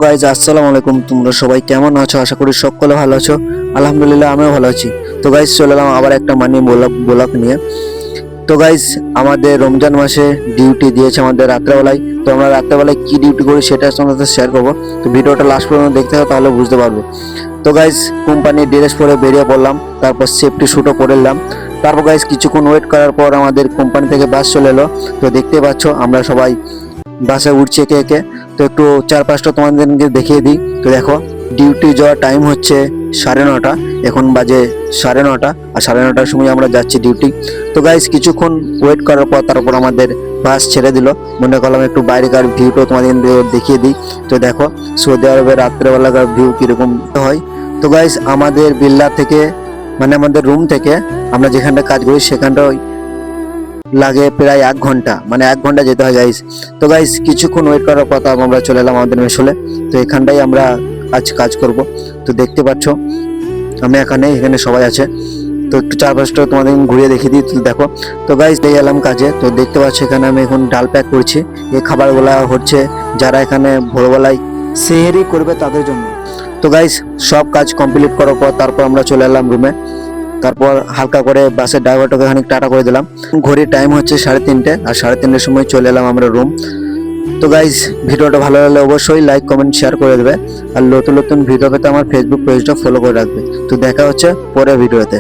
Guys আসসালামু আলাইকুম। তোমরা সবাই কেমন আছো? আশা করি সকলে ভালো আছো। আলহামদুলিল্লাহ আমিও ভালো আছি। তো গাইজ চলে এলাম আবার একটা মানি ব্লগ নিয়ে। তো গাইজ আমাদের রমজান মাসে ডিউটি দিয়েছে আমাদের রাত্রেবেলায়। তো আমরা রাত্রেবেলায় কি ডিউটি করি সেটা তোমাদের শেয়ার করবো। তো ভিডিওটা লাস্ট পর্যন্ত দেখতে হবে, তাহলে বুঝতে পারবে। তো গাইজ কোম্পানির ড্রেস পরে বেরিয়ে পড়লাম, তারপর সেফটি স্যুটও পরে নিলাম। তারপর গাইজ কিছুক্ষণ ওয়েট করার পর আমাদের কোম্পানি থেকে বাস চলে এলো। তো দেখতে পাচ্ছ আমরা সবাই বাসে উঠছে একে একে। তো একটু চারপাশটা তোমাদেরকে দেখিয়ে দিই। তো দেখো ডিউটি যাওয়ার টাইম হচ্ছে 9:30, এখন বাজে 9:30, আর 9:30টার সময় আমরা যাচ্ছি ডিউটি। তো গাইজ কিছুক্ষণ ওয়েট করার পর তারপর আমাদের বাস ছেড়ে দিল। মনে করলাম একটু বাইরেকার ভিউটাও তোমাদের দেখিয়ে দিই। তো দেখো সৌদি আরবের রাত্রেবেলাকার ভিউ কিরকম হয়। তো গাইজ আমাদের বিল্লা থেকে মানে আমাদের রুম থেকে আমরা যেখানটা কাজ করি সেখানটা লাগে প্রায় 1 ঘন্টা, মানে 1 ঘন্টা যেতে হয় গাইস। তো গাইস কিছুক্ষণ ওয়েট করার পর আমরা চলে এলাম আমাদের মেশলে। তো এখানটাই আমরা কাজ করব। তো দেখতে পাচ্ছ আমি এখানে সবাই আছে। তো একটু চারপাশটা তোমাদের ঘুরিয়ে দেখিয়ে দিই। তো দেখো, তো গাইস এই এলাম কাজে। তো দেখতে পাচ্ছ এখানে আমি এখন ডাল প্যাক করছি। এই খাবারগুলা হচ্ছে যারা এখানে ভোরবেলায় সেহেরি করবে তাদের জন্য। তো গাইস সব কাজ কমপ্লিট করার পর তারপর আমরা চলে এলাম রুমে। তারপর হালকা করে বাসের ড্রাইভারটাকে খানিক টাটা করে দিলাম। ঘড়ির টাইম হচ্ছে 3:30, আর 3:30টার সময় চলে এলাম আমরা রুম। তো গাইজ ভিডিওটা ভালো লাগলে অবশ্যই লাইক কমেন্ট শেয়ার করে দেবে, আর নতুন নতুন ভিডিও পেতে আমার ফেসবুক পেজটা ফলো করে রাখবে। তো দেখা হচ্ছে পরের ভিডিওতে।